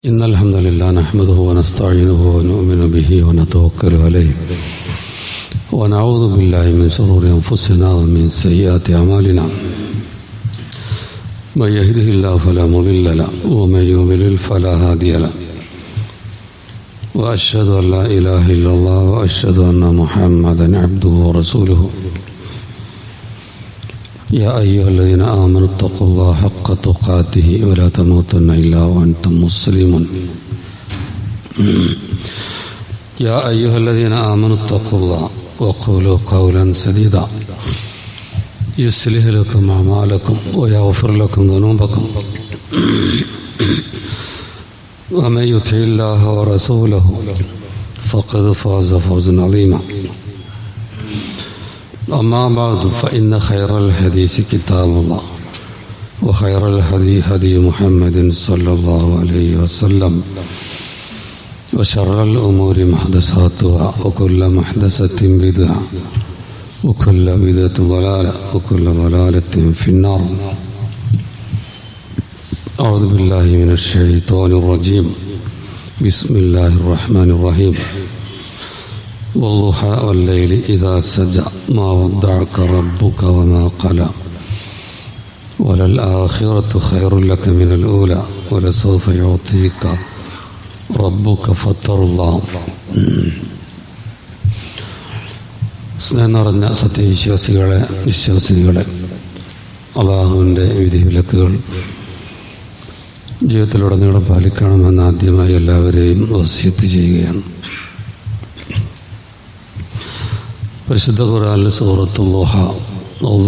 إن الحمد لله نحمده ونستعينه ونؤمن به ونتوكل عليه ونعوذ بالله من شرور أنفسنا ومن سيئات أعمالنا من يهده الله فلا مضل له ومن يضلل فلا هادي له وأشهد أن لا إله إلا الله وأشهد أن محمدا عبده ورسوله يا أيها الذين آمنوا اتقوا الله حق تقاته ولا تموتن إلا وأنتم مسلمون يا أيها الذين آمنوا اتقوا الله وقولوا قولا سديدا يصلح لكم أعمالكم ويغفر لكم ذنوبكم ومن يطع الله ورسوله فقد فاز فوزا عظيما أما بعد فإن خير الحديث كتاب الله وخير الهدي هدي محمد صلى الله عليه وسلم وشر الأمور محدثاتها وكل محدثة بدعة وكل بدعة ضلالة وكل ضلالة في النار. أعوذ بالله من الشيطان الرجيم. بسم الله الرحمن الرحيم. والضحى والليل إذا سجى ما ودعك ربك وما قلى وللآخرة خير لك من الأولى ولسوف يعطيك ربك فترضى. സ്നേഹം നിറഞ്ഞ വിശ്വാസികളെ അല്ലാഹുവിൻ്റെ വിധിവിലക്കുകൾ ജീവിതത്തിലുടനീളം പാലിക്കണമെന്ന് ആദ്യമായി എല്ലാവരെയും വസിയത്ത് ചെയ്യുകയാണ്. പരിശുദ്ധ ഖുർആനിൽ സൂറത്തുൽ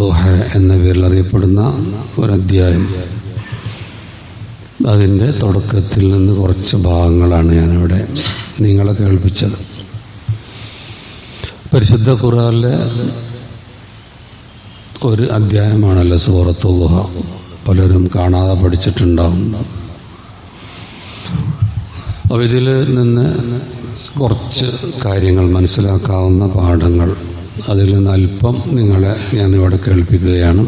ദുഹ എന്ന പേരിൽ അറിയപ്പെടുന്ന ഒരധ്യായം, അതിൻ്റെ തുടക്കത്തിൽ നിന്ന് കുറച്ച് ഭാഗങ്ങളാണ് ഞാനിവിടെ നിങ്ങളെ കേൾപ്പിച്ചത്. പരിശുദ്ധ ഖുർആനിലെ ഒരു അധ്യായമാണല്ലോ സൂറത്തുൽ ദുഹ. പലരും കാണാതെ പഠിച്ചിട്ടുണ്ടാവും. അപ്പോൾ ഇതിൽ നിന്ന് കുറച്ച് കാര്യങ്ങൾ, മനസ്സിലാക്കാവുന്ന പാഠങ്ങൾ, അതിൽ നിന്ന് അല്പം നിങ്ങളെ ഞാനിവിടെ കേൾപ്പിക്കുകയാണ്.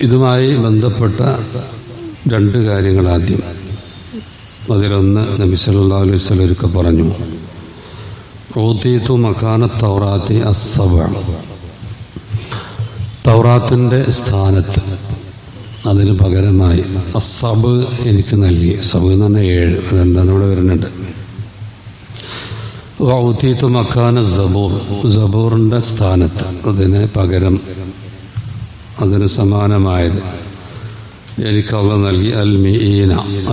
ഇതുമായി ബന്ധപ്പെട്ട രണ്ട് കാര്യങ്ങൾ ആദ്യം. അതിലൊന്ന് നബി സല്ലല്ലാഹു അലൈഹി വസല്ലം ഒരിക്കൽ പറഞ്ഞു, ഊതീതു മകാന തൗറാത്തി അസ്സബഅ, തൗറാത്തിൻ്റെ സ്ഥാനത്ത്, അതിന് പകരമായി അസ്സബ് എനിക്ക് നൽകി. സബ് എന്ന് പറഞ്ഞാൽ 7, അതെന്താന്ന് ഇവിടെ വരുന്നുണ്ട്. ഊതീതു മകാന സബൂർ, സബൂറിൻ്റെ സ്ഥാനത്ത്, അതിന് പകരം, അതിന് സമാനമായത് എനിക്ക് അല്ലാഹു നൽകി.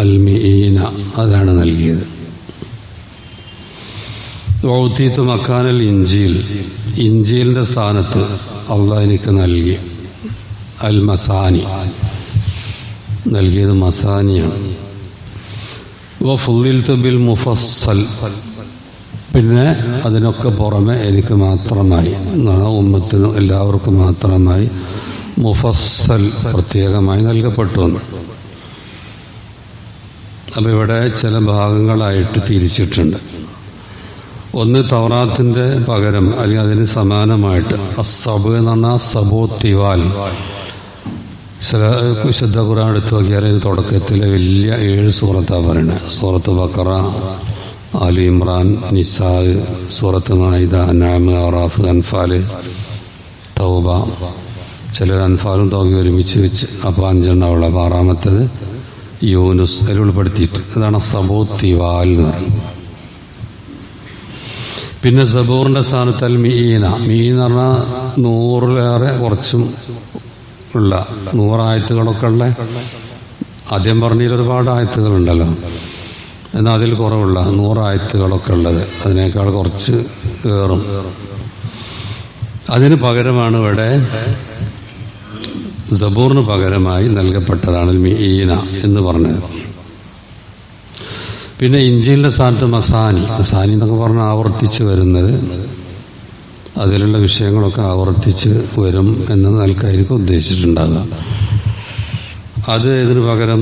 അൽമിഈന, അതാണ് നൽകിയത്. ഊതീതു മകാനൽ ഇൻജീൽ, ഇൻജീലിൻ്റെ സ്ഥാനത്ത് അല്ലാഹു എനിക്ക് നൽകി. അൽ മസാനി, നൽകിയത് മസാനിയാണ്. വഫുളിൽതു ബിൽ മുഫസ്സൽ, പിന്നെ അതിനൊക്കെ പുറമെ എനിക്ക് മാത്രമായി, ഉമ്മത്തിന് എല്ലാവർക്കും മാത്രമായി മുഫസ്സൽ പ്രത്യേകമായി നൽകപ്പെട്ടു. അപ്പം ഇവിടെ ചില ഭാഗങ്ങളായിട്ട് തിരിച്ചിട്ടുണ്ട്. ഒന്ന് തൗറാത്തിൻ്റെ പകരം അല്ലെങ്കിൽ അതിന് സമാനമായിട്ട് അസ്സബ് എന്ന് പറഞ്ഞാൽ സബൂത്തിവാൽ. വിശുദ്ധ ഖുർആൻ എടുത്തു നോക്കിയാൽ അതിന് തുടക്കത്തിലെ വലിയ 7 സൂറത്താണ് പറയുന്നത്. സൂറത്ത് ബഖറ, ആലി ഇമ്രാൻ, നിസാ, സൂറത്ത് മാഇദ, അൻആം, അറാഫ്, അൻഫാൽ, തൗബ. ചിലർ അൻഫാലും തൗബയും ഒരുമിച്ച് വെച്ച്, അപ്പോൾ 5 ഉള്ള. അപ്പോൾ 6-മത്തേത് യൂനുസ്, അതിൽ ഉൾപ്പെടുത്തിയിട്ട്. അതാണ് സബൂത്തിവാൽ എന്ന് പറയുന്നത്. പിന്നെ സബൂറിൻ്റെ സ്ഥാനത്ത് അൽ മീന എന്ന് പറഞ്ഞാൽ 100-ലേറെ കുറച്ചും ഉള്ള 100 ആയത്തുകളൊക്കെ ഉള്ള. ആദ്യം പറഞ്ഞതിൽ ഒരുപാട് ആയത്തുകളുണ്ടല്ലോ, എന്നാൽ അതിൽ കുറവുള്ള 100 ആയത്തുകളൊക്കെ ഉള്ളത്, അതിനേക്കാൾ കുറച്ച് ഏറും. അതിന് പകരമാണ് ഇവിടെ സബൂറിന് പകരമായി നൽകപ്പെട്ടതാണ് മീന എന്ന് പറഞ്ഞത്. പിന്നെ ഇഞ്ചിലിൻ്റെ സ്ഥാനത്ത് മസാനി എന്നൊക്കെ പറഞ്ഞാൽ ആവർത്തിച്ച് വരുന്നത്, അതിലുള്ള വിഷയങ്ങളൊക്കെ ആവർത്തിച്ച് വരും എന്ന നിലക്കായിരിക്കും ഉദ്ദേശിച്ചിട്ടുണ്ടാകുക. അത് ഇതിന് പകരം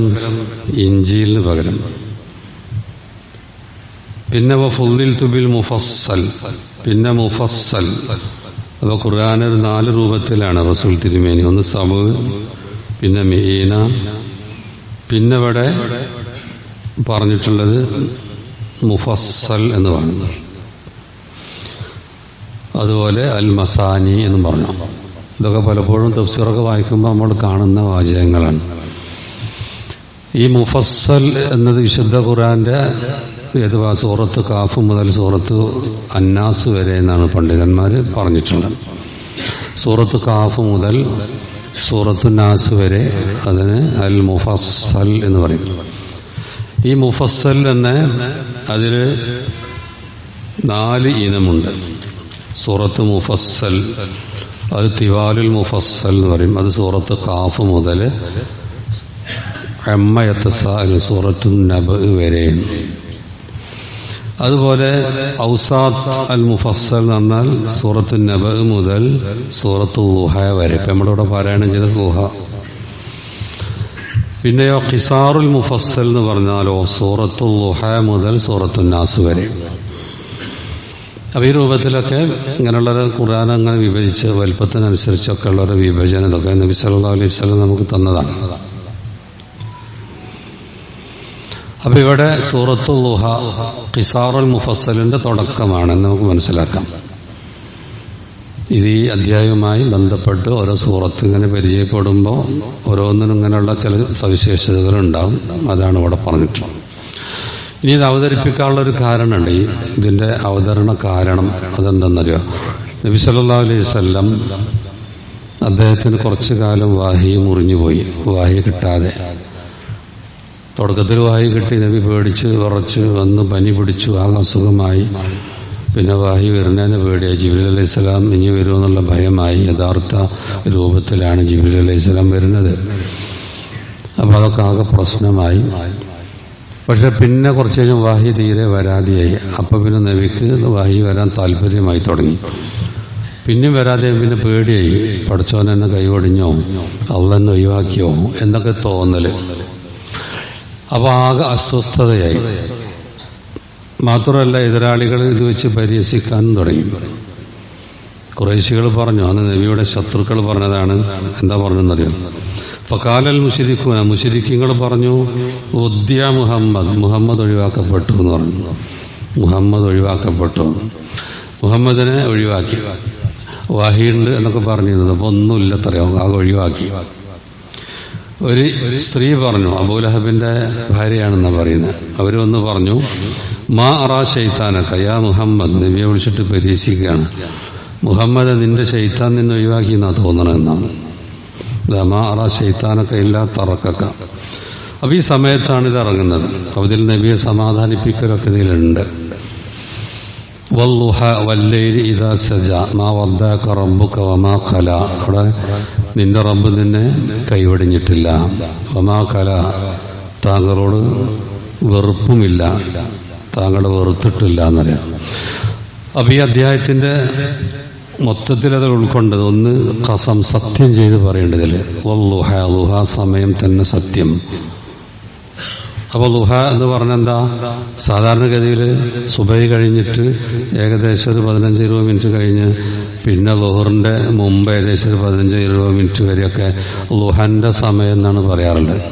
ഇഞ്ചീലിന് പകരം. പിന്നെ വഫുളിൽതു ബിൽ മുഫസ്സൽ, പിന്നെ മുഫസ്സൽ. അപ്പോൾ ഖുർആൻ ഒരു 4 രൂപത്തിലാണ് റസൂൽ തിരുമേനി. ഒന്ന് സബ്, പിന്നെ മീന, പിന്നെ ഇവിടെ പറഞ്ഞിട്ടുള്ളത് മുഫസ്സൽ എന്ന് പറഞ്ഞു. അതുപോലെ അൽ മസാനി എന്നും പറഞ്ഞു. ഇതൊക്കെ പലപ്പോഴും തഫ്സീറൊക്കെ വായിക്കുമ്പോൾ നമ്മൾ കാണുന്ന വാചകങ്ങളാണ്. ഈ മുഫസ്സൽ എന്നത് വിശുദ്ധ ഖുർആന്റെ സൂറത്ത് കാഫ് മുതൽ സൂറത്ത് അന്നാസ് വരെ എന്നാണ് പണ്ഡിതന്മാർ പറഞ്ഞിട്ടുള്ളത്. സൂറത്ത് കാഫ് മുതൽ സൂറത്ത് നാസ് വരെ അതിന് അൽ മുഫസ്സൽ എന്ന് പറയും. ഈ മുഫസ്സൽ തന്നെ അതിൽ 4 ഇനമുണ്ട്. സൂറത്ത് മുഫസ്സൽ, അത് തിവാലുൽ മുഫസ്സൽ എന്ന് പറയും. അത് സൂറത്ത് കാഫ് മുതൽ അമ്മ യതസാഅൽ സൂറത്ത് നബ് വരെ. അതുപോലെ ഔസാത്ത് അൽ മുഫസ്സൽ എന്ന് പറഞ്ഞാൽ സൂറത്ത് നബ് മുതൽ സൂറത്ത് ളുഹ വരെ. ഇപ്പം നമ്മളിവിടെ പാരായണം ചെയ്ത ളുഹ. പിന്നെയോ ഖിസാറുൽ മുഫസ്സൽ എന്ന് പറഞ്ഞാലോ സൂറത്ത് ളുഹ മുതൽ സൂറത്ത് നാസ് വരെ. അപ്പോൾ ഈ രൂപത്തിലൊക്കെ ഇങ്ങനെയുള്ള ഖുർആൻ അങ്ങനെ വിഭജിച്ച് വലിപ്പത്തിനനുസരിച്ചൊക്കെ ഉള്ളൊരു വിഭജനം ഇതൊക്കെ നബി സല്ലല്ലാഹു അലൈഹി വസല്ലം നമുക്ക് തന്നതാണ്. അപ്പൊ ഇവിടെ സൂറത്തുൽ ളുഹ ഖിസാറുൽ മുഫസ്സലിന്റെ തുടക്കമാണെന്ന് നമുക്ക് മനസ്സിലാക്കാം. ഇത് ഈ അധ്യായവുമായി ബന്ധപ്പെട്ട് ഓരോ സൂറത്ത് ഇങ്ങനെ പരിചയപ്പെടുമ്പോൾ ഓരോന്നിനും ഇങ്ങനെയുള്ള ചില സവിശേഷതകളുണ്ടാവും. അതാണ് ഇവിടെ പറഞ്ഞിട്ടുള്ളത്. ഇനി ഇത് അവതരിപ്പിക്കാനുള്ളൊരു കാരണമുണ്ട്. ഇതിന്റെ അവതരണ കാരണം അതെന്തെന്നറിയോ? നബി സല്ലല്ലാഹു അലൈഹി വസല്ലം അദ്ദേഹത്തിന് കുറച്ചു കാലം വാഹി മുറിഞ്ഞുപോയി, വാഹി കിട്ടാതെ. തുടക്കത്തിൽ വാഹി കിട്ടി, നബി പേടിച്ച് വിറച്ച് വന്ന് പനി പിടിച്ചു, ആകെ അസുഖമായി. പിന്നെ വാഹി വരുന്നതിന് പേടിയായി. ജിബ്രീൽ അലൈഹിസ്സലാം ഇനി വരുമെന്നുള്ള ഭയമായി. യഥാർത്ഥ രൂപത്തിലാണ് ജിബ്രീൽ അലൈഹിസ്സലാം വരുന്നത്. അപ്പോൾ അതൊക്കെ ആകെ പ്രശ്നമായി. പക്ഷെ പിന്നെ കുറച്ച് കഴിഞ്ഞ് വാഹി തീരെ വരാതെയായി. അപ്പം പിന്നെ നബിക്ക് വാഹി വരാൻ താല്പര്യമായി തുടങ്ങി. പിന്നെയും വരാതെ പിന്നെ പേടിയായി. പഠിച്ചവൻ എന്നെ കൈവടിഞ്ഞോ, അള്ളാഹ് എന്നെ ഒഴിവാക്കിയോ എന്നൊക്കെ തോന്നല്. അപ്പോൾ ആകെ അസ്വസ്ഥതയായി. മാത്രമല്ല എതിരാളികൾ ഇത് വെച്ച് പരിഹസിക്കാനും തുടങ്ങി. ഖുറൈശികൾ പറഞ്ഞു, അന്ന് നബിയുടെ ശത്രുക്കൾ പറഞ്ഞതാണ്. എന്താ പറഞ്ഞെന്നറിയോ? ഫഖാലൽ മുശ്രിക്കൂന, മുശ്രിക്കീങ്ങൾ പറഞ്ഞു, ഉദ്യ മുഹമ്മദ് ഒഴിവാക്കപ്പെട്ടു എന്ന് പറഞ്ഞു. മുഹമ്മദ് ഒഴിവാക്കപ്പെട്ടു, മുഹമ്മദിനെ ഒഴിവാക്കി. വാഹിയുണ്ട് എന്നൊക്കെ പറഞ്ഞിരുന്നത്. അപ്പോൾ ഒന്നുമില്ലത്രയോ, ആകെ ഒഴിവാക്കി. ഒരു സ്ത്രീ പറഞ്ഞു, അബൂലഹബിന്റെ ഭാര്യയാണെന്നാണ് പറയുന്നത്. അവരൊന്ന് പറഞ്ഞു, മാ അറാ ശൈത്താനക്ക യാ മുഹമ്മദ്, നബിയെ വിളിച്ചിട്ട് പരീക്ഷിക്കുകയാണ്. മുഹമ്മദ് നിന്റെ ശൈത്താൻ നിന്നെ ഒഴിവാക്കി എന്നാ തോന്നണമെന്നാണ്. മാ അറാ ശൈത്താനക്ക ഇല്ലാ തറക്കക്ക. അപ്പൊ ഈ സമയത്താണ് ഇത് ഇറങ്ങുന്നത്. അതിൽ നബിയെ സമാധാനിപ്പിക്കലൊക്കെ ഇതിലുണ്ട്. വല്ലുഹ വല്ലൈലി ഇദാ സജ മാ വദ്ദഅക റബ്ബുക വമാ ഖല. അവിടെ നിന്റെ റബ്ബ് നിന്നെ കൈവടിഞ്ഞിട്ടില്ല. വമാ ഖല, താങ്കളോട് വെറുപ്പുമില്ല, താങ്കളെ വെറുത്തിട്ടില്ല എന്നറിയാം. അപ്പൊ ഈ അധ്യായത്തിന്റെ മൊത്തത്തിൽ അത് ഉൾക്കൊണ്ടത് ഒന്ന് ഖസം, സത്യം ചെയ്ത് പറയേണ്ടതില്. വല്ലുഹ, ലുഹ സമയം തന്നെ സത്യം. അപ്പോൾ ലുഹ എന്ന് പറഞ്ഞെന്താ? സാധാരണഗതിയിൽ സുബൈ കഴിഞ്ഞിട്ട് ഏകദേശം ഒരു 15-20 മിനിറ്റ് കഴിഞ്ഞ് പിന്നെ ലുഹറിന്റെ മുമ്പ് ഏകദേശം ഒരു 15-20 മിനിറ്റ് വരെയൊക്കെ ലുഹന്റെ സമയം എന്നാണ് പറയാറുള്ളത്.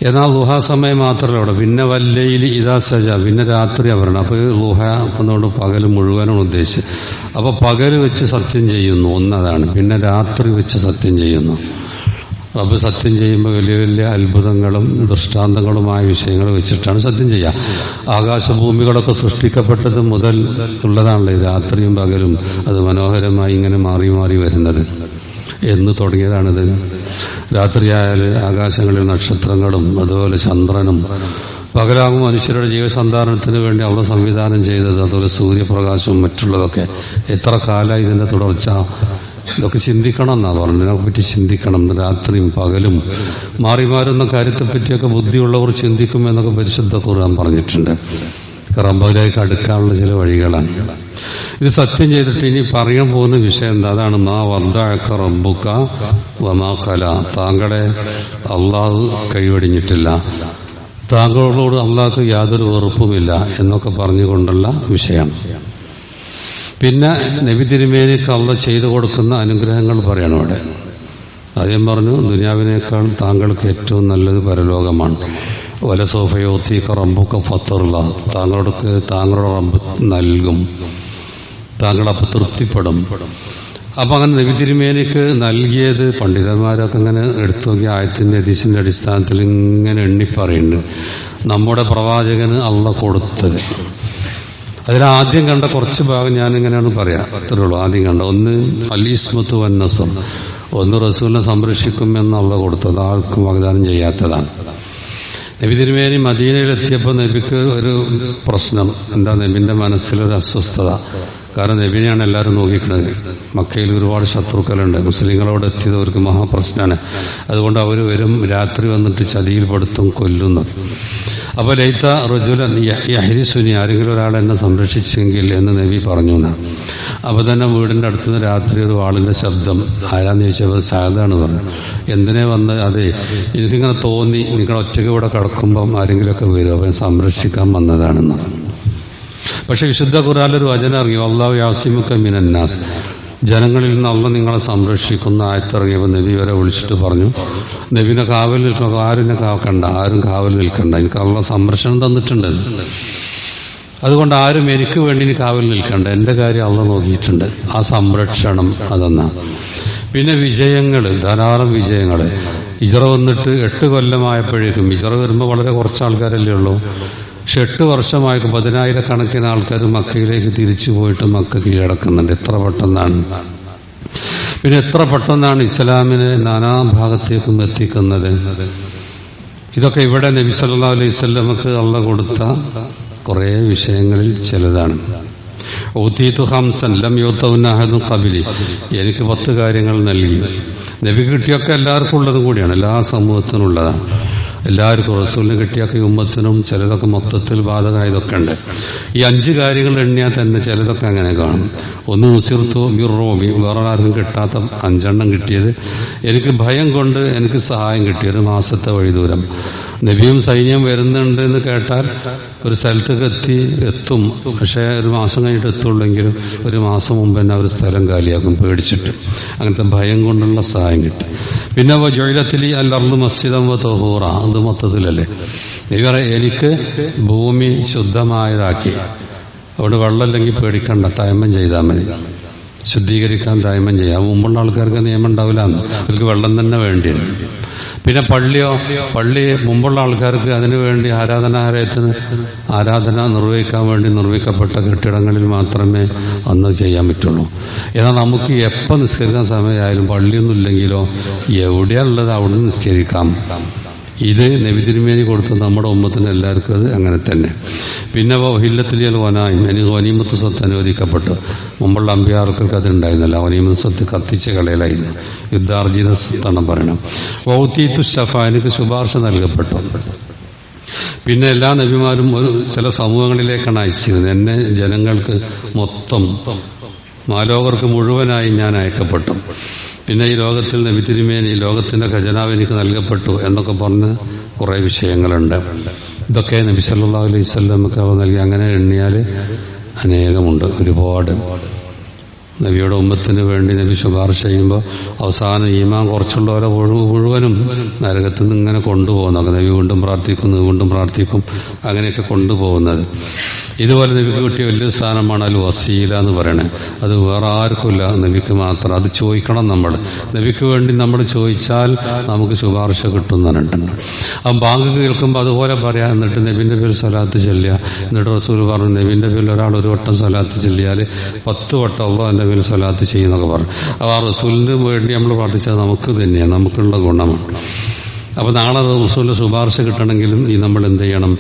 എന്നാൽ ലുഹ സമയം മാത്രമല്ല അവിടെ. പിന്നെ വല്ലൈലി ഇദാ സജ, പിന്നെ രാത്രി അവരണം. അപ്പോൾ ലുഹ എന്നുകൊണ്ട് പകൽ മുഴുവനാണ് ഉദ്ദേശിച്ചത്. അപ്പോൾ പകൽ വെച്ച് സത്യം ചെയ്യുന്നു ഒന്നതാണ്. പിന്നെ രാത്രി വെച്ച് സത്യം ചെയ്യുന്നു. റബ്ബ് സത്യം ചെയ്യുമ്പോൾ വലിയ വലിയ അത്ഭുതങ്ങളും ദൃഷ്ടാന്തങ്ങളുമായ വിഷയങ്ങൾ വെച്ചിട്ടാണ് സത്യം ചെയ്യുക. ആകാശഭൂമികളൊക്കെ സൃഷ്ടിക്കപ്പെട്ടത് മുതൽ ഉള്ളതാണല്ലോ രാത്രിയും പകലും. അത് മനോഹരമായി ഇങ്ങനെ മാറി മാറി വരുന്നത് എന്ന് തുടങ്ങിയതാണിത്. രാത്രിയായാൽ ആകാശങ്ങളിൽ നക്ഷത്രങ്ങളും അതുപോലെ ചന്ദ്രനും, പകലാകുമ്പോൾ മനുഷ്യരുടെ ജീവസന്ധാരണത്തിന് വേണ്ടി അവിടെ സംവിധാനം ചെയ്തത്, അതുപോലെ സൂര്യപ്രകാശവും മറ്റുള്ളതൊക്കെ. എത്ര കാലമായി ഇതിന്റെ തുടർച്ച. ഇതൊക്കെ ചിന്തിക്കണം എന്നാ പറഞ്ഞത്. ഇതിനെപ്പറ്റി ചിന്തിക്കണം. രാത്രിയും പകലും മാറി മാറുന്ന കാര്യത്തെപ്പറ്റിയൊക്കെ ബുദ്ധിയുള്ളവർ ചിന്തിക്കുമെന്നൊക്കെ പരിശുദ്ധ ഖുർആൻ പറഞ്ഞിട്ടുണ്ട്. റബ്ബിലേക്ക് അടുക്കാനുള്ള ചില വഴികളാണ് ഇത്. സത്യം ചെയ്തിട്ട് ഇനി പറയാൻ പോകുന്ന വിഷയം എന്താ? അതാണ് മാ വദ്ദഅക റബ്ബുക വമാ ഖല. താങ്കളെ അള്ളാഹു കൈവടിഞ്ഞിട്ടില്ല, താങ്കളോട് അള്ളാഹ്ക്ക് യാതൊരു വെറുപ്പുമില്ല എന്നൊക്കെ പറഞ്ഞുകൊണ്ടുള്ള വിഷയം. പിന്നെ നബി തിരുമേനിക്ക് അള്ളാഹ് ചെയ്തു കൊടുക്കുന്ന അനുഗ്രഹങ്ങൾ പറയണം അവിടെ. ആദ്യം പറഞ്ഞു, ദുനിയാവിനേക്കാൾ താങ്കൾക്ക് ഏറ്റവും നല്ലത് പരലോകമാണ്. വലസോഫയോത്തീക്ക റബ്ബുക ഫത്തർല, താങ്കളുടെ റബ്ബ് നൽകും, താങ്കളപ്പോൾ തൃപ്തിപ്പെടും. അപ്പം അങ്ങനെ നബി തിരുമേനിക്ക് നൽകിയത് പണ്ഡിതന്മാരൊക്കെ ഇങ്ങനെ എടുത്തു നോക്കി ആയത്തിൻ്റെ ഹദീസിൻ്റെ അടിസ്ഥാനത്തിൽ ഇങ്ങനെ എണ്ണിപ്പറയുന്നുണ്ട്. നമ്മുടെ പ്രവാചകന് അള്ളാഹ് കൊടുത്തത് അതിലാദ്യം കണ്ട കുറച്ച് ഭാഗം ഞാനിങ്ങനെയാണ് പറയാം, അത്രേ ഉള്ളൂ. ആദ്യം കണ്ട ഒന്ന് അലീസ്മത്ത് വന്നസം, ഒന്ന് റസൂലിനെ സംരക്ഷിക്കുമെന്ന് അള്ളാഹ് കൊടുത്തത്, ആർക്കും വാഗ്ദാനം ചെയ്യാത്തതാണ്. നബി തിരുമേനി മദീനയിലെത്തിയപ്പോൾ നബിക്ക് ഒരു പ്രശ്നം എന്താ, നബിന്റെ മനസ്സിലൊരു അസ്വസ്ഥത. കാരണം നബിനെയാണ് എല്ലാവരും നോക്കിക്കുന്നത്. മക്കയിൽ ഒരുപാട് ശത്രുക്കളുണ്ട്, മുസ്ലിങ്ങളോട് എത്തിയത് അവർക്ക് മഹാപ്രശ്നമാണ്. അതുകൊണ്ട് അവർ വരും, രാത്രി വന്നിട്ട് ചതിയിൽപ്പെടുത്തും, കൊല്ലുന്നു. അപ്പോൾ ലൈത്ത റജുലൻ യഹ്രിസുനി, ആരെങ്കിലും ഒരാൾ എന്നെ സംരക്ഷിച്ചെങ്കിൽ എന്ന് നബി പറഞ്ഞു. അപ്പോൾ തന്നെ വീടിൻ്റെ അടുത്ത് നിന്ന് രാത്രി ഒരു വാളിൻ്റെ ശബ്ദം. ആരാന്ന് ചോദിച്ചപ്പോൾ സാദാണ് പറഞ്ഞു. എന്തിനെ വന്ന്, അതെ എനിക്കിങ്ങനെ തോന്നി, നിങ്ങൾ ഒറ്റയ്ക്ക് ഇവിടെ കിടക്കുമ്പം ആരെങ്കിലുമൊക്കെ വരും, അവൻ സംരക്ഷിക്കാൻ വന്നതാണെന്ന്. പക്ഷെ വിശുദ്ധ ഖുർആനിലൊരു വചനം ഇറങ്ങി, അല്ലാഹു യാസിമുക മിനന്നാസ്, ജനങ്ങളിൽ നിന്ന് അള്ളാഹ് നിങ്ങളെ സംരക്ഷിക്കുന്ന ആയത്തിറങ്ങിയപ്പോൾ നബി വരെ വിളിച്ചിട്ട് പറഞ്ഞു, നബിനെ കാവൽ നിൽക്കുക, ആരും കാക്കണ്ട, ആരും കാവൽ നിൽക്കണ്ട, എനിക്ക് അള്ളാഹ് സംരക്ഷണം തന്നിട്ടുണ്ട്. അതുകൊണ്ട് ആരും എനിക്ക് വേണ്ടി ഇനി കാവൽ നിൽക്കണ്ട, എൻ്റെ കാര്യം അള്ളാഹ് നോക്കിയിട്ടുണ്ട്. ആ സംരക്ഷണം അതെന്നാണ്. പിന്നെ വിജയങ്ങൾ, ധാരാളം വിജയങ്ങൾ. ഹിജ്റ വന്നിട്ട് 8 കൊല്ലമായപ്പോഴേക്കും, ഹിജ്റ വരുമ്പോൾ വളരെ കുറച്ച് ആൾക്കാരല്ലേ ഉള്ളൂ, പക്ഷെ 8 വർഷമായപ്പോൾ 10,000 ആൾക്കാർ മക്കയിലേക്ക് തിരിച്ചു പോയിട്ട് മക്ക കീഴടക്കുന്നുണ്ട്. എത്ര പെട്ടെന്നാണ്! പിന്നെ എത്ര പെട്ടെന്നാണ് ഇസ്ലാമിനെ നാനാഭാഗത്തേക്കും എത്തിക്കുന്നത്. ഇതൊക്കെ ഇവിടെ നബി സല്ലല്ലാഹു അലൈഹി വസല്ലമക്ക് അള്ളാഹ് കൊടുത്ത കുറേ വിഷയങ്ങളിൽ ചിലതാണ്. ഊതീതു ഖംസൻ ലം യൂതൗന അഹദുൻ ഖബലി, എനിക്ക് 10 കാര്യങ്ങൾ നൽകി. നബി കിട്ടിയൊക്കെ എല്ലാവർക്കും ഉള്ളതും കൂടിയാണ്, എല്ലാ സമൂഹത്തിനുള്ളതാണ്. എല്ലാവർക്കും റസൂലിന് കിട്ടിയൊക്കെ ഉമ്മത്തിനും ചിലതൊക്കെ മൊത്തത്തിൽ ബാധകമായതൊക്കെ ഉണ്ട്. ഈ 5 കാര്യങ്ങൾ എണ്ണിയാൽ തന്നെ ചിലതൊക്കെ അങ്ങനെ കാണും. ഒന്ന് നുസിർത്തു ബിർറൂബി, വേറെ ആർക്കും കിട്ടാത്ത 5 കിട്ടിയത്. എനിക്ക് ഭയം കൊണ്ട് എനിക്ക് സഹായം കിട്ടി, 1 മാസത്തെ വഴിദൂരം. നബിയും സൈന്യം വരുന്നുണ്ട് എന്ന് കേട്ടാൽ ഒരു സ്ഥലത്തേക്ക് എത്തും, പക്ഷേ 1 മാസം കഴിഞ്ഞിട്ട് എത്തുള്ളെങ്കിലും 1 മാസം മുമ്പ് തന്നെ അവർ സ്ഥലം കാലിയാക്കും പേടിച്ചിട്ട്. അങ്ങനത്തെ ഭയം കൊണ്ടുള്ള സഹായം കിട്ടി. പിന്നെ ജോയിലത്തിലി അല്ലർന്ന് മസ്ജിദം തഹൂറ, അത് മൊത്തത്തിലല്ലേ നബി പറയാം, എനിക്ക് ഭൂമി ശുദ്ധമായതാക്കി, അവിടെ വെള്ളമില്ലെങ്കിൽ പേടിക്കണ്ട, തയമ്മം ചെയ്താൽ മതി, ശുദ്ധീകരിക്കാൻ തയമ്മം ചെയ്യാം. മുമ്പുള്ള ആൾക്കാർക്ക് നിയമം ഉണ്ടാവില്ല, അവർക്ക് വെള്ളം തന്നെ വേണ്ടിയിരുന്നു. പിന്നെ പള്ളി മുമ്പുള്ള ആൾക്കാർക്ക് അതിനുവേണ്ടി ആരാധന നിർവഹിക്കാൻ വേണ്ടി നിർമ്മിക്കപ്പെട്ട കെട്ടിടങ്ങളിൽ മാത്രമേ അന്ന് ചെയ്യാൻ പറ്റുള്ളൂ. എന്നാൽ നമുക്ക് എപ്പോൾ നിസ്കരിക്കാൻ സമയമായാലും പള്ളിയൊന്നും ഇല്ലെങ്കിലോ എവിടെയാണുള്ളത് അവിടെ നിസ്കരിക്കാം. ഇത് നബി തിരുമേനി കൊടുത്ത നമ്മുടെ ഉമ്മത്തിന് എല്ലാവർക്കും അത് അങ്ങനെ തന്നെ. പിന്നെ ഹില്ലത്തിലിയൽ വനായും, എനിക്ക് ഗനീമത്ത് സ്വത്ത് അനുവദിക്കപ്പെട്ടു. മുമ്പുള്ള അമ്പിയാർക്കൾക്ക് അത് ഉണ്ടായിരുന്നില്ല, ഗനീമത്ത് സ്വത്ത് കത്തിച്ച കളയിലായിരുന്നു, യുദ്ധാർജിത സ്വത്താണ് പറയണം. വൗതീത്തു ശഫ, എനിക്ക് ശുപാർശ നൽകപ്പെട്ടു. പിന്നെ എല്ലാ നബിമാരും ചില സമൂഹങ്ങളിലേക്കാണ് അയച്ചിരുന്നത്. എന്നെ ജനങ്ങൾക്ക് മൊത്തം, മാലോകർക്ക് മുഴുവനായി ഞാൻ അയക്കപ്പെട്ടു. പിന്നെ ഈ ലോകത്തിൽ നബി തിരുമേനി, ലോകത്തിന്റെ ഖജനാവ് എനിക്ക് നൽകപ്പെട്ടു എന്നൊക്കെ പറഞ്ഞ് കുറേ വിഷയങ്ങളുണ്ട്. ഇതൊക്കെ നബി സല്ലല്ലാഹു അലൈഹി വസല്ലമക്ക് അവർ നൽകി. അങ്ങനെ എണ്ണിയാൽ അനേകമുണ്ട്, ഒരുപാട്. നബിയുടെ ഉമ്മത്തിന് വേണ്ടി നബി ശുപാർശ ചെയ്യുമ്പോൾ അവസാനം ഈമാൻ കുറച്ചുള്ളവരെ മുഴുവനും നരകത്തിൽ നിന്ന് ഇങ്ങനെ കൊണ്ടുപോകുന്നത്. നബി വീണ്ടും പ്രാർത്ഥിക്കും, അങ്ങനെയൊക്കെ കൊണ്ടുപോകുന്നത്. ഇതുപോലെ നബിക്ക് കിട്ടിയ വലിയ സ്ഥാനമാണ് അൽ വസീല എന്ന് പറയണത്. അത് വേറെ ആർക്കുമില്ല, നബിക്ക് മാത്രം. അത് ചോദിക്കണം നമ്മൾ. നബിക്ക് വേണ്ടി നമ്മൾ ചോദിച്ചാൽ നമുക്ക് ശുപാർശ കിട്ടുന്നുണ്ട്. അപ്പം ബാങ്ക് കേൾക്കുമ്പോൾ അതുപോലെ പറയാം, എന്നിട്ട് നബിൻ്റെ പേര് സ്വലാത്ത് ചൊല്ലുക. എന്നിട്ട് റസൂൽ പറഞ്ഞു, നബിൻ്റെ പേരിൽ ഒരാൾ 1 വട്ടം സ്വലാത്ത് ചൊല്ലിയാൽ 10 വട്ടം അള്ളാഹുവിൻ്റെ പേരിൽ സ്വലാത്ത് ചെയ്യുന്നൊക്കെ പറഞ്ഞു. അപ്പോൾ ആ റസൂലിന് വേണ്ടി നമ്മൾ പ്രാർത്ഥിച്ചാൽ നമുക്ക് തന്നെയാണ്, നമുക്കുള്ള ഗുണമാണ്. അപ്പോൾ നാളെ റസൂലിൻ്റെ ശുപാർശ കിട്ടണമെങ്കിലും ഈ നമ്മൾ എന്ത് ചെയ്യണം?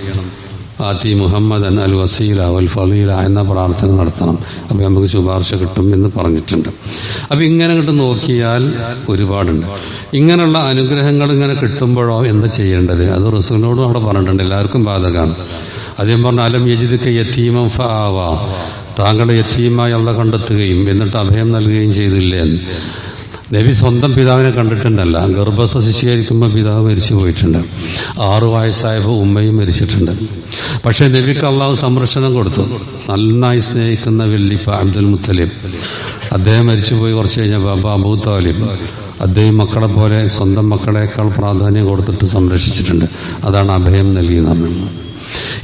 ആത്തി മുഹമ്മദൻ അൽ വസീല വൽ ഫളീല എന്ന പ്രാർത്ഥന നടത്തണം. അപ്പോൾ നമുക്ക് ശുപാർശ കിട്ടും എന്ന് പറഞ്ഞിട്ടുണ്ട്. അപ്പം ഇങ്ങനെ കിട്ടും നോക്കിയാൽ ഒരുപാടുണ്ട്. ഇങ്ങനെയുള്ള അനുഗ്രഹങ്ങൾ ഇങ്ങനെ കിട്ടുമ്പോഴോ എന്താ ചെയ്യേണ്ടത്? അത് റസൂലിനോടും അവിടെ പറഞ്ഞിട്ടുണ്ട്, എല്ലാവർക്കും ബാധകമാണ്. അദ്ദേഹം പറഞ്ഞ അലം യജിദുക യതീമൻ ഫആവാ, താങ്കളെ യതീമായി അള്ളാഹ് കണ്ടെത്തുകയും എന്നിട്ട് അഭയം നൽകുകയും ചെയ്തില്ലേ. നബി സ്വന്തം പിതാവിനെ കണ്ടിട്ടുണ്ടല്ല. ഗർഭസ്ഥ ശിശുവായിരിക്കുമ്പോൾ പിതാവ് മരിച്ചു പോയിട്ടുണ്ട്. 6 വയസ്സായപ്പോൾ ഉമ്മയും മരിച്ചിട്ടുണ്ട്. പക്ഷെ നബിക്ക് അള്ളാഹു സംരക്ഷണം കൊടുത്തു. നന്നായി സ്നേഹിക്കുന്ന വല്ലിപ്പ അബ്ദുൽ മുത്തലിബ്, അദ്ദേഹം മരിച്ചുപോയി. കുറച്ച് കഴിഞ്ഞപ്പോൾ ബാബ അബൂ താലിബ്, അദ്ദേഹം മക്കളെ പോലെ സ്വന്തം മക്കളെക്കാൾ പ്രാധാന്യം കൊടുത്തിട്ട് സംരക്ഷിച്ചിട്ടുണ്ട്. അതാണ് അഭയം നൽകിയെന്ന്.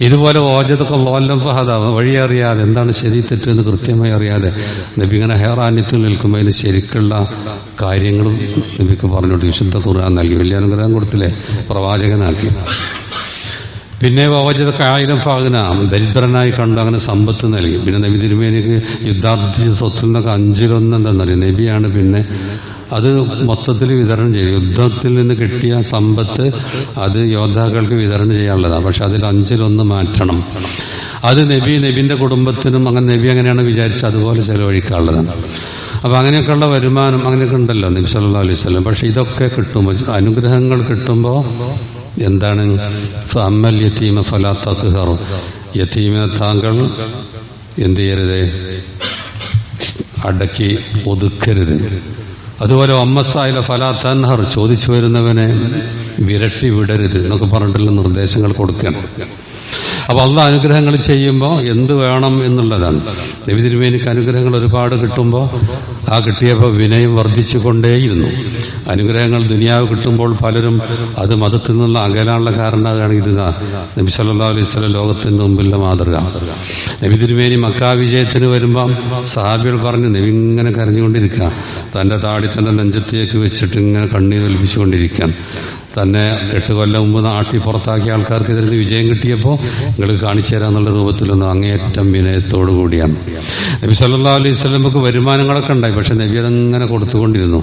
ഇതുപോലെ ഓജതൊക്കെ ലോല്ലം ഫഹദ, വഴി അറിയാതെ എന്താണ് ശരി തെറ്റെന്ന് കൃത്യമായി അറിയാതെ നബി ഇങ്ങനെ ഹെയറാന്യത്തിൽ നിൽക്കുമ്പോൾ അതിന് ശരിക്കുള്ള കാര്യങ്ങളും നബിക്ക് പറഞ്ഞോട്ട് വിശുദ്ധ ഖുർആൻ നൽകി. വലിയ അനുഗ്രഹം കൊടുത്തില്ലേ, പ്രവാചകനാക്കി. പിന്നെ ഓജതൊക്കെ 1000 ഫാഗ്ന, ദരിദ്രനായി കണ്ടു, അങ്ങനെ സമ്പത്ത് നൽകി. പിന്നെ നബി തിരുമേനിക്ക് യുദ്ധാർത്ഥിച്ച സ്വത്തിൽ നിന്നൊക്കെ 1/5 എന്താണെന്നറിയാം, നബിയാണ് പിന്നെ അത് മൊത്തത്തിൽ വിതരണം ചെയ്യും. യുദ്ധത്തിൽ നിന്ന് കിട്ടിയ സമ്പത്ത് അത് യോദ്ധാക്കൾക്ക് വിതരണം ചെയ്യാനുള്ളതാണ്. പക്ഷെ അതിൽ 1/5 മാറ്റണം. അത് നബിന്റെ കുടുംബത്തിനും അങ്ങനെ നബി അങ്ങനെയാണ് വിചാരിച്ചത് അതുപോലെ ചെലവഴിക്കാനുള്ളതാണ്. അപ്പൊ അങ്ങനെയൊക്കെയുള്ള വരുമാനം അങ്ങനെയൊക്കെ ഉണ്ടല്ലോ നബി സല്ലല്ലാഹു അലൈഹി വസല്ലം. പക്ഷെ ഇതൊക്കെ കിട്ടുമ്പോൾ, അനുഗ്രഹങ്ങൾ കിട്ടുമ്പോൾ എന്താണ്, ഫഅമ്മൽ യതീമ ഫലാ തഖ്ഹർ, യതീമിനെ താങ്കൾ എന്ത് ചെയ്യരുത്, അടക്കി ഒതുക്കരുത്. അതുപോലെ ഒമ്മസായില ഫലാ തൻഹർ, ചോദിച്ചു വരുന്നവനെ വിരട്ടി വിടരുത് എന്നൊക്കെ പറഞ്ഞിട്ടുള്ള നിർദ്ദേശങ്ങൾ കൊടുക്കണം. അപ്പൊ അള്ളാഹ് അനുഗ്രഹങ്ങൾ ചെയ്യുമ്പോൾ എന്ത് വേണം എന്നുള്ളതാണ്. നബി തിരുമേനിക്ക് അനുഗ്രഹങ്ങൾ ഒരുപാട് കിട്ടുമ്പോൾ ആ കിട്ടിയപ്പോൾ വിനയം വർദ്ധിച്ചു കൊണ്ടേയിരുന്നു. അനുഗ്രഹങ്ങൾ ദുനിയാവ് കിട്ടുമ്പോൾ പലരും അത് മതത്തിൽ നിന്നുള്ള അകലാനുള്ള കാരണമാണെങ്കിൽ ഇത് നബി സല്ലല്ലാഹു അലൈഹി വസല്ലം ലോകത്തിന് മുമ്പിലുള്ള മാതൃക. നബി തിരുമേനി മക്കാ വിജയത്തിന് വരുമ്പം സഹാബികൾ പറഞ്ഞു, നബി ഇങ്ങനെ കരഞ്ഞുകൊണ്ടിരിക്കുക, തന്റെ താടി തന്റെ നെഞ്ചത്തേക്ക് വെച്ചിട്ട് ഇങ്ങനെ കണ്ണീർ ഒലിപ്പിച്ചുകൊണ്ടിരിക്കാൻ. തന്നെ 8 കൊല്ലം മുമ്പ് നാട്ടി പുറത്താക്കിയ ആൾക്കാർക്ക് ഇതിന് വിജയം കിട്ടിയപ്പോൾ നിങ്ങൾ കാണിച്ചു തരാന്നുള്ള രൂപത്തിലൊന്നും അങ്ങേയറ്റം വിനയത്തോടു കൂടിയാണ്. നബി സല്ലല്ലാഹു അലൈഹി വസല്ലമക്ക് വരുമാനങ്ങളൊക്കെ ഉണ്ടായി. പക്ഷെ നബി അതങ്ങനെ കൊടുത്തുകൊണ്ടിരുന്നു.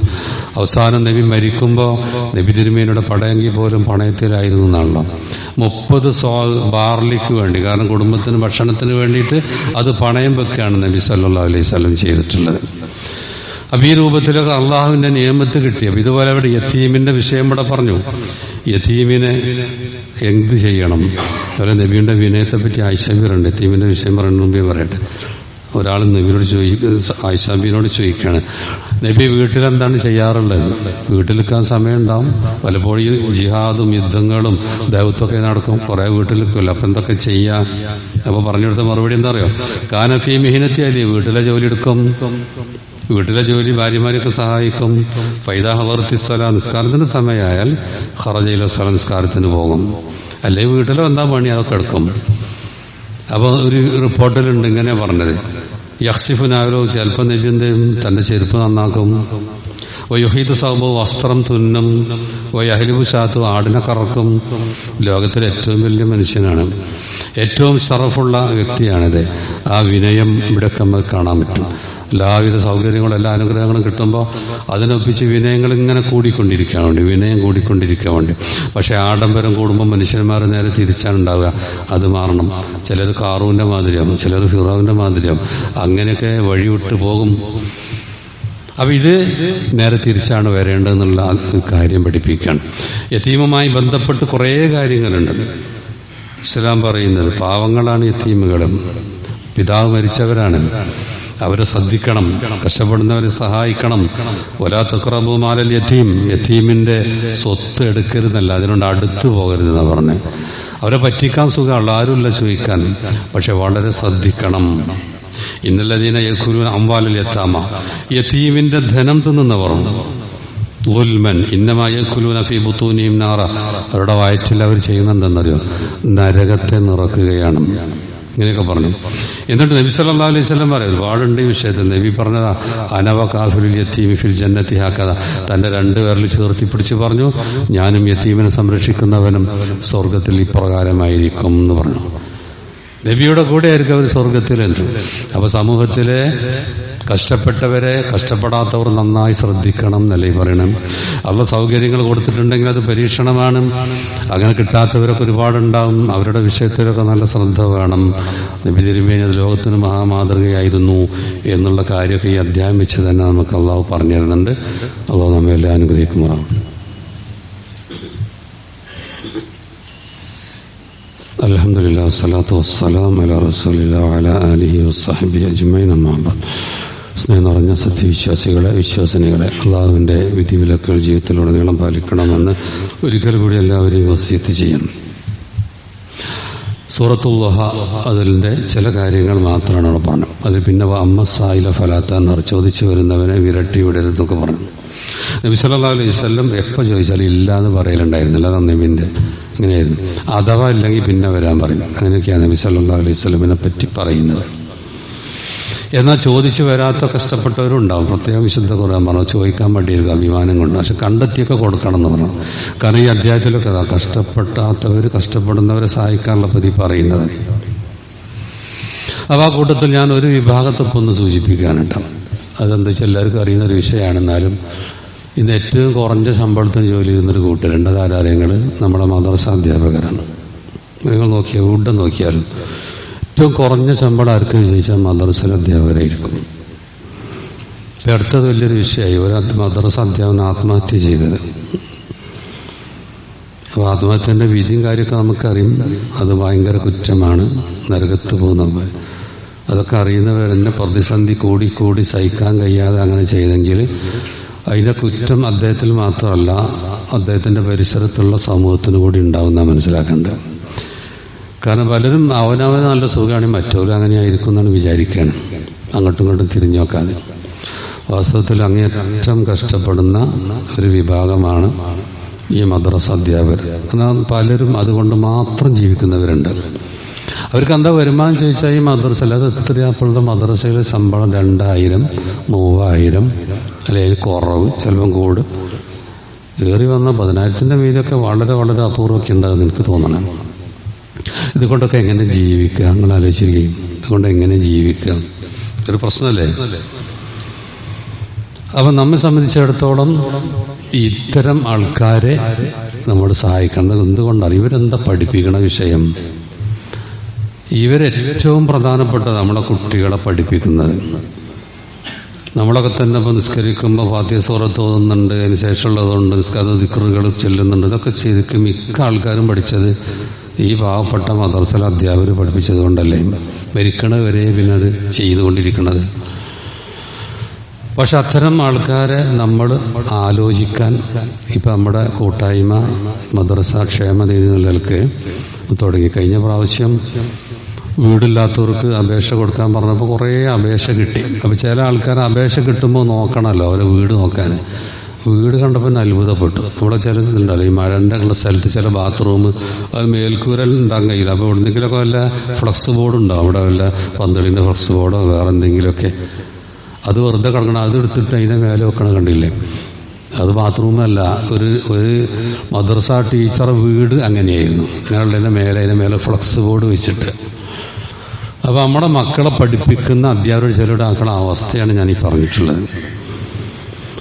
അവസാനം നബി മരിക്കുമ്പോൾ നബി തിരുമേനിയുടെ പടയെങ്കിൽ പോലും പണയത്തിലായിരുന്നു എന്നാണല്ലോ. 30 സോ ബാർലിക്ക് വേണ്ടി, കാരണം കുടുംബത്തിന് ഭക്ഷണത്തിന് വേണ്ടിയിട്ട് അത് പണയം വെക്കുകയാണ് നബി സല്ലല്ലാഹു അലൈഹി വസല്ലം ചെയ്തിട്ടുള്ളത്. അപ്പൊ ഈ രൂപത്തിലൊക്കെ അള്ളാഹുവിന്റെ നിയമത്ത് കിട്ടിയപ്പോൾ ഇതുപോലെ അവിടെ യതീമിന്റെ വിഷയം ഇവിടെ പറഞ്ഞു. യതീമിനെ എന്ത് ചെയ്യണം, അതുപോലെ നബിയുടെ വിനയത്തെ പറ്റി ആയിഷാബിറുണ്ട്. യതീമിന്റെ വിഷയം പറയുന്ന മുമ്പേ പറയട്ടെ. ഒരാൾ നബിയോട് ആയിഷാബിനോട് ചോദിക്കുകയാണ്, നബി വീട്ടിലെന്താണ് ചെയ്യാറുള്ളത്? വീട്ടിലെക്കാൻ സമയം ഉണ്ടാവും, പലപ്പോഴും ജിഹാദും യുദ്ധങ്ങളും ദൗത്യമൊക്കെ നടക്കും, കുറെ വീട്ടിലെക്കില്ല. അപ്പൊ എന്തൊക്കെ ചെയ്യാം? അപ്പൊ പറഞ്ഞു കൊടുത്ത മറുപടി എന്താ അറിയോ, കാനഫി മിഹിനത്തി അലി, വീട്ടിലെ ജോലി എടുക്കും, വീട്ടിലെ ജോലി ഭാര്യമാരൊക്കെ സഹായിക്കും. ഫൈദാ ഹളറത്തിസ്സലാ, നിസ്കാരത്തിന്റെ സമയമായാൽ ഖറജ ഇല സ്വലാ, നിസ്കാരത്തിന് പോകും. അല്ലെങ്കിൽ വീട്ടിലെ എന്താ പണി അതൊക്കെ എടുക്കും. അപ്പൊ ഒരു റിപ്പോർട്ടിലുണ്ട് ഇങ്ങനെ പറഞ്ഞത്, യഖ്സിഫുനാവലോ, ചിലപ്പോൾ നബി എന്തെയും തന്റെ ചെരുപ്പ് നന്നാക്കും. വയുഹീദ് സൗബ്, വസ്ത്രം തുന്നും. വയഹ്ലിബു ഷാത്തു, ആടിനെ കറക്കും. ലോകത്തിലെ ഏറ്റവും വലിയ മനുഷ്യനാണ്, ഏറ്റവും ഷറഫുള്ള വ്യക്തിയാണിത്. ആ വിനയം ഇവിടെയൊക്കെ നമുക്ക് കാണാൻ പറ്റും. എല്ലാവിധ സൗകര്യങ്ങളും എല്ലാ അനുഗ്രഹങ്ങളും കിട്ടുമ്പോൾ അതിനൊപ്പിച്ച് വിനയങ്ങൾ ഇങ്ങനെ കൂടിക്കൊണ്ടിരിക്കാൻ വേണ്ടി, വിനയം കൂടിക്കൊണ്ടിരിക്കാൻ വേണ്ടി. പക്ഷെ ആഡംബരം കൂടുമ്പോൾ മനുഷ്യന്മാർ നേരെ തിരിച്ചാണ് ഉണ്ടാവുക. അത് മാറണം. ചിലർ കാറൂന്റെ മാതിരിയാവും, ചിലർ ഫിറോവിന്റെ മാതിരിയാവും. അങ്ങനെയൊക്കെ വഴിവിട്ട് പോകും. അപ്പൊ ഇത് നേരെ തിരിച്ചാണ് വരേണ്ടതെന്നുള്ള കാര്യം പഠിപ്പിക്കുകയാണ്. യതീമുമായി ബന്ധപ്പെട്ട് കുറേ കാര്യങ്ങളുണ്ട്. ഇസ്ലാം പറയുന്നത് പാവങ്ങളാണ് യതീമുകളും, പിതാവ് മരിച്ചവരാണ്, അവരെ ശ്രദ്ധിക്കണം, കഷ്ടപ്പെടുന്നവരെ സഹായിക്കണം. വലാ തഖ്റബൂ മാലൽ യതീം, യതീമിന്റെ സ്വത്ത് എടുക്കരുതല്ല, അതിനോട് അടുത്തു പോകരുതെന്നാ പറഞ്ഞത്. അവരെ പറ്റിക്കാൻ സുഖമുള്ള ആരുമില്ല ചോദിക്കാൻ, പക്ഷെ വളരെ ശ്രദ്ധിക്കണം. ഇന്നല്ലദീന യഅ്കുലൂന അംവാലൽ യതാമ, യതീമിന്റെ ധനം തിന്നുന്നവർ, ഗുൽമൻ ഇന്നമാ യഅ്കുലൂന ഫീ ബുതൂനിഹിം നാറ, അവരുടെ വയറ്റിൽ അവർ ചെയ്യുന്ന എന്തെന്നറിയോ, നരകത്തെ നിറക്കുകയാണ്. ഇങ്ങനെയൊക്കെ പറഞ്ഞു. എന്നിട്ട് നബി സല്ലല്ലാഹു അലൈഹി വസല്ലം പറയും, ഒരുപാടുണ്ട് ഈ വിഷയത്തിൽ. നബി പറഞ്ഞതാ, അനവ കാഫിലുൽ യതീമി ഫിൽ ജന്നത്തി ഹാക്കദ, തന്റെ 2 വിരൽ ചേർത്തി പിടിച്ച് പറഞ്ഞു, ഞാനും യതീമിനെ സംരക്ഷിക്കുന്നവനും സ്വർഗത്തിൽ ഇപ്രകാരമായിരിക്കും എന്ന് പറഞ്ഞു. നബിയുടെ കൂടെ ആയിരിക്കും അവർ സ്വർഗത്തിലുണ്ട്. അപ്പൊ സമൂഹത്തിലെ കഷ്ടപ്പെട്ടവരെ, കഷ്ടപ്പെടാത്തവർ നന്നായി ശ്രദ്ധിക്കണം എന്നല്ലേ പറയണം. അള്ള സൗകര്യങ്ങൾ കൊടുത്തിട്ടുണ്ടെങ്കിൽ അത് പരീക്ഷണമാണ്. അങ്ങനെ കിട്ടാത്തവരൊക്കെ ഒരുപാടുണ്ടാവും. അവരുടെ വിഷയത്തിലൊക്കെ നല്ല ശ്രദ്ധ വേണം. നബി തിരുമേനി അത് ലോകത്തിന് മഹാമാതൃകയായിരുന്നു എന്നുള്ള കാര്യമൊക്കെ ഈ അധ്യായം വെച്ച് തന്നെ നമുക്ക് അള്ളാഹു പറഞ്ഞു തരുന്നുണ്ട്. അള്ളാഹു നമ്മെ എല്ലാം അനുഗ്രഹിക്കുമാറാണ്. അൽഹംദുലില്ലാഹി വസ്സലാത്തു വസ്സലാമു അലാ റസൂലില്ലാഹി വഅലാ ആലിഹി വസ്സഹ്ബിഹി അജ്മഈൻ. അമ്മാ ബഅദ്. സ്നേഹം നിറഞ്ഞ സത്യവിശ്വാസികളെ, വിശ്വാസിനികളെ, അള്ളാഹുവിൻ്റെ വിധിവിലക്കുകൾ ജീവിതത്തിലുടനീളം പാലിക്കണമെന്ന് ഒരിക്കൽ കൂടി എല്ലാവരെയും വസിയത്ത് ചെയ്യണം. സൂറത്തുൽ ദുഹ അതിൻ്റെ ചില കാര്യങ്ങൾ മാത്രമാണ് അവിടെ പറഞ്ഞത്. അതിൽ പിന്നെ അമ്മ സായില ഫലാത്ത ചോദിച്ചു വരുന്നവനെ വിരട്ടി വിടരുതെന്നൊക്കെ പറഞ്ഞു. നബി സല്ലല്ലാഹു അലൈഹി വസല്ലം എപ്പോൾ ചോദിച്ചാലും ഇല്ല എന്ന് പറയലുണ്ടായിരുന്നില്ല. അത് നബിൻ്റെ ഇങ്ങനെയായിരുന്നു. അഥവാ ഇല്ലെങ്കിൽ പിന്നെ വരാൻ പറയും. അങ്ങനെയൊക്കെയാണ് നബി സല്ലല്ലാഹു അലൈഹി വസല്ലമിനെ പറ്റി പറയുന്നത്. എന്നാൽ ചോദിച്ചു വരാത്ത കഷ്ടപ്പെട്ടവരും ഉണ്ടാവും. പ്രത്യേകം വിശുദ്ധ ഖുർആൻ പറഞ്ഞു ചോദിക്കാൻ വേണ്ടിയിരിക്കും അഭിമാനം കൊണ്ട്. പക്ഷെ കണ്ടെത്തിയൊക്കെ കൊടുക്കണം എന്ന് പറഞ്ഞു. കാരണം ഈ അധ്യായത്തിലൊക്കെ അതാ കഷ്ടപ്പെടാത്തവർ കഷ്ടപ്പെടുന്നവരെ സഹായിക്കാനുള്ള പതി പറയുന്നത്. അപ്പോൾ ആ കൂട്ടത്തിൽ ഞാൻ ഒരു വിഭാഗത്തൊപ്പം ഒന്ന് സൂചിപ്പിക്കാനുണ്ട്. അതെന്താ വെച്ചാൽ എല്ലാവർക്കും അറിയുന്നൊരു വിഷയമാണെന്നാലും ഇന്ന് ഏറ്റവും കുറഞ്ഞ ശമ്പളത്തിന് ജോലി ചെയ്യുന്നൊരു കൂട്ടരുണ്ട്. അതാരാര്യങ്ങൾ നമ്മുടെ മദ്രസ അധ്യാപകരാണ്. നിങ്ങൾ നോക്കിയാൽ എവിടെ നോക്കിയാലും ഏറ്റവും കുറഞ്ഞ ശമ്പളം ആർക്കും ചോദിച്ചാൽ മദ്രസ അധ്യാപകരായിരിക്കും. ഇപ്പം അടുത്തത് വലിയൊരു വിഷയമായി. ഒരു മദ്രസ അധ്യാപകൻ ആത്മഹത്യ ചെയ്തത്. അപ്പോൾ ആത്മഹത്യൻ്റെ വിധിയും കാര്യമൊക്കെ നമുക്കറിയും. അത് ഭയങ്കര കുറ്റമാണ്, നരകത്ത് പോകുന്നത്. അതൊക്കെ അറിയുന്നവരെന്നെ പ്രതിസന്ധി കൂടി സഹിക്കാൻ കഴിയാതെ അങ്ങനെ ചെയ്തെങ്കിൽ അതിൻ്റെ കുറ്റം അദ്ദേഹത്തിൽ മാത്രമല്ല അദ്ദേഹത്തിൻ്റെ പരിസരത്തുള്ള സമൂഹത്തിന് കൂടി ഉണ്ടാവുന്ന മനസ്സിലാക്കേണ്ടത്. കാരണം പലരും അവനവന് നല്ല സുഖമാണ്, മറ്റവരും അങ്ങനെ ആയിരിക്കും എന്നാണ് വിചാരിക്കുകയാണ്, അങ്ങോട്ടും ഇങ്ങോട്ടും തിരിഞ്ഞു നോക്കാതെ. വാസ്തവത്തിൽ അങ്ങേയറ്റം കഷ്ടപ്പെടുന്ന ഒരു വിഭാഗമാണ് ഈ മദ്രസ അധ്യാപകർ. എന്നാൽ പലരും അതുകൊണ്ട് മാത്രം ജീവിക്കുന്നവരുണ്ട്. അവർക്ക് എന്താ വരുമാനം ചോദിച്ചാൽ ഈ മദ്രസയിൽ അത് എത്രയാ? അപ്പോഴത്തെ മദ്രസയിലെ ശമ്പളം 2000, 3000 അല്ലെങ്കിൽ കുറവ്, ചിലപ്പം കൂട് കയറി വന്ന 10,000-ൻ്റെ മീതൊക്കെ വളരെ വളരെ അപൂർവമൊക്കെ ഉണ്ടാകുമെന്ന് എനിക്ക് തോന്നണം. ഇതുകൊണ്ടൊക്കെ എങ്ങനെ ജീവിക്കുക? നിങ്ങൾ ആലോചിക്കുകയും ഇതുകൊണ്ട് എങ്ങനെ ജീവിക്കുക ഒരു പ്രശ്നമല്ലേ? അപ്പം നമ്മെ സംബന്ധിച്ചിടത്തോളം ഇത്തരം ആൾക്കാരെ നമ്മൾ സഹായിക്കേണ്ടത് എന്തുകൊണ്ടാണ്? ഇവരെന്താ പഠിപ്പിക്കണ വിഷയം? ഇവരേറ്റവും പ്രധാനപ്പെട്ട നമ്മളെ കുട്ടികളെ പഠിപ്പിക്കുന്നത്. നമ്മളൊക്കെ തന്നെ ഇപ്പോൾ നിസ്കരിക്കുമ്പോൾ ഫാത്തിഹ സൂറത്ത് ഓതുന്നുണ്ട്, അതിന് ശേഷമുള്ളതുകൊണ്ട് നിസ്കാര ദിക്റുകൾ ചെല്ലുന്നുണ്ട്. ഇതൊക്കെ ശരിക്കും മിക്ക ആൾക്കാരും പഠിച്ചത് ഈ പാവപ്പെട്ട മദ്രസയിലെ അധ്യാപകർ പഠിപ്പിച്ചത് കൊണ്ടല്ലേ മരിക്കണവരെ പിന്നെ അത് ചെയ്തുകൊണ്ടിരിക്കുന്നത്. പക്ഷെ അത്തരം ആൾക്കാരെ നമ്മൾ ആലോചിക്കാൻ ഇപ്പം നമ്മുടെ കൂട്ടായ്മ മദ്രസ ക്ഷേമനിധി നിലനിൽക്ക് തുടങ്ങി. കഴിഞ്ഞ പ്രാവശ്യം വീടില്ലാത്തവർക്ക് അപേക്ഷ കൊടുക്കാൻ പറഞ്ഞപ്പോൾ കുറേ അപേക്ഷ കിട്ടി. അപ്പോൾ ചില ആൾക്കാർ അപേക്ഷ കിട്ടുമ്പോൾ നോക്കണമല്ലോ അവരെ വീട് നോക്കാൻ. വീട് കണ്ടപ്പോൾ തന്നെ അത്ഭുതപ്പെട്ടു. നമ്മുടെ ചില ഇതുണ്ടല്ലോ ഈ മഴൻ്റെ ഉള്ള സ്ഥലത്ത് ചില ബാത്റൂം അത് മേൽക്കൂരൽ ഉണ്ടാകാൻ കഴിയില്ല. അപ്പോൾ എവിടെന്തെങ്കിലുമൊക്കെ വല്ല ഫ്ലക്സ് ബോർഡ് ഉണ്ടാവും, അവിടെ വല്ല പന്തളിൻ്റെ ഫ്ലക്സ് ബോർഡോ വേറെ എന്തെങ്കിലുമൊക്കെ അത് വെറുതെ കിടക്കണം. അത് എടുത്തിട്ട് അതിൻ്റെ മേലെ വെക്കണം, കണ്ടില്ലേ? അത് ബാത്റൂമല്ല, ഒരു മദ്രസ ടീച്ചറെ വീട് അങ്ങനെയായിരുന്നു. അങ്ങനെയുള്ളതിൻ്റെ മേലെ അതിൻ്റെ മേലെ ഫ്ലക്സ് ബോർഡ് വെച്ചിട്ട്. അപ്പോൾ നമ്മുടെ മക്കളെ പഠിപ്പിക്കുന്ന അധ്യാപകർ ചിലരുടെ ആക്കള അവസ്ഥയാണ് ഞാനീ പറഞ്ഞിട്ടുള്ളത്.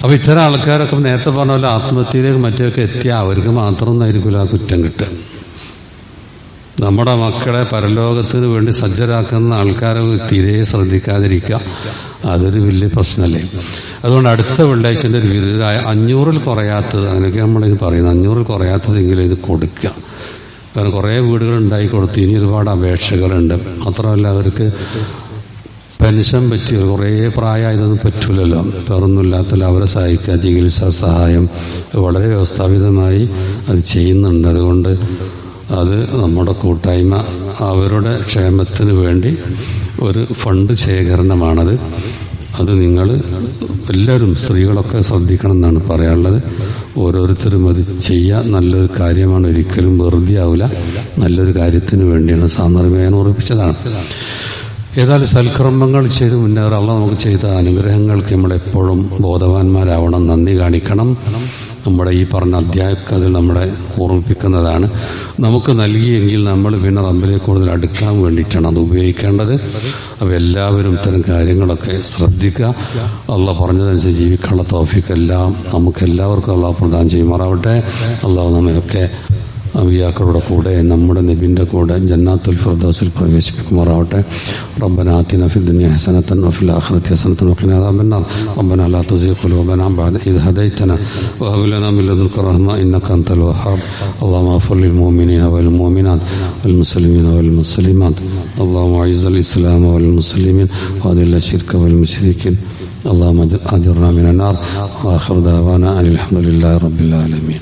അപ്പോൾ ഇത്തരം ആൾക്കാരൊക്കെ നേരത്തെ പറഞ്ഞ പോലെ ആത്മഹത്യയിലേക്ക് മറ്റൊക്കെ എത്തിയാൽ അവർക്ക് മാത്രമൊന്നും ആയിരിക്കില്ല ആ കുറ്റം കിട്ടുക. നമ്മുടെ മക്കളെ പരലോകത്തിന് വേണ്ടി സജ്ജരാക്കുന്ന ആൾക്കാരെ തീരെ ശ്രദ്ധിക്കാതിരിക്കുക, അതൊരു വലിയ പ്രശ്നമല്ലേ? അതുകൊണ്ട് അടുത്ത വെള്ളിയാഴ്ചൻ്റെ ഒരു വിരുദ്ധ 500-ൽ കുറയാത്തത്, അങ്ങനെയൊക്കെ നമ്മളിത് പറയുന്നത്, 500-ൽ കുറയാത്തതെങ്കിലും ഇത് കൊടുക്കുക. കാരണം കുറേ വീടുകൾ ഉണ്ടായി കൊടുത്തു, ഇനി ഒരുപാട് അപേക്ഷകളുണ്ട്. മാത്രമല്ല അവർക്ക് പെൻഷൻ പറ്റിയ കുറേ പ്രായമായതൊന്നും പറ്റൂലല്ലോ. വേറൊന്നുമില്ലാത്തല്ല അവരെ സഹായിക്കുക, ചികിത്സാ സഹായം വളരെ വ്യവസ്ഥാപിതമായി അത് ചെയ്യുന്നുണ്ട്. അതുകൊണ്ട് അത് നമ്മുടെ കൂട്ടായ്മ അവരുടെ ക്ഷേമത്തിന് വേണ്ടി ഒരു ഫണ്ട് ശേഖരണമാണത്. അത് നിങ്ങൾ എല്ലാവരും സ്ത്രീകളൊക്കെ ശ്രദ്ധിക്കണം എന്നാണ് പറയാനുള്ളത്. ഓരോരുത്തരും അത് ചെയ്യുക. നല്ലൊരു കാര്യമാണ്, ഒരിക്കലും വെറുതെ ആവില്ല. നല്ലൊരു കാര്യത്തിന് വേണ്ടിയാണ് സാന്ദർഭികം ഉറപ്പിച്ചതാണ്. ഏതായാലും സൽക്കർമ്മങ്ങൾ ചെയ്ത് മുന്നേറുക. അള്ളാഹ് നമുക്ക് ചെയ്ത അനുഗ്രഹങ്ങൾക്ക് നമ്മളെപ്പോഴും ബോധവാന്മാരാവണം, നന്ദി കാണിക്കണം. നമ്മുടെ ഈ പറഞ്ഞ അധ്യായമൊക്കെ അതിൽ നമ്മളെ ഓർമ്മിപ്പിക്കുന്നതാണ്. നമുക്ക് നൽകിയെങ്കിൽ നമ്മൾ പിന്നെ റബ്ബിലേക്ക് കൂടുതൽ അടുക്കാൻ വേണ്ടിയിട്ടാണ് അത് ഉപയോഗിക്കേണ്ടത്. അപ്പോൾ എല്ലാവരും ഇത്തരം കാര്യങ്ങളൊക്കെ ശ്രദ്ധിക്കുക. അള്ളാഹ് പറഞ്ഞതനുസരിച്ച് ജീവിക്കാനുള്ള തൗഫീഖ് എല്ലാം നമുക്കെല്ലാവർക്കും അള്ളാഹ് പ്രദാനം ചെയ്യുമാറാവട്ടെ. അള്ളാഹ് നമ്മയൊക്കെ അമ്പിയാക്കളുടെ കൂടെ നമ്മുടെ നബിൻ്റെ കൂടെ ജന്നാത്തുൽ ഫിർദൗസിൽ പ്രവേശിപ്പിക്കുമാറാവട്ടെ. റബ്ബനാ ആതിനാ ഫിദ്ദുനിയ ഹസനതൻ വഫിൽ ആഖിറതി ഹസനതൻ വഖിനാ അദാബന്നാർ. റബ്ബനാ ലാ തുസിഗ് ഖുലൂബനാ ബഅദ ഇദ് ഹദൈതനാ വഹബ് ലനാ മിൻ ലദുൻക റഹ്മ ഇന്നക അൻതൽ വഹ്ഹാബ്. اللهم اغفر للمؤمنين والمؤمنات والمسلمين والمسلمات. اللهم اعز الإسلام والمسلمين وأذل الشرك والمشركين. اللهم أجرنا من النار. وآخر دعوانا أن الحمد لله رب العالمين.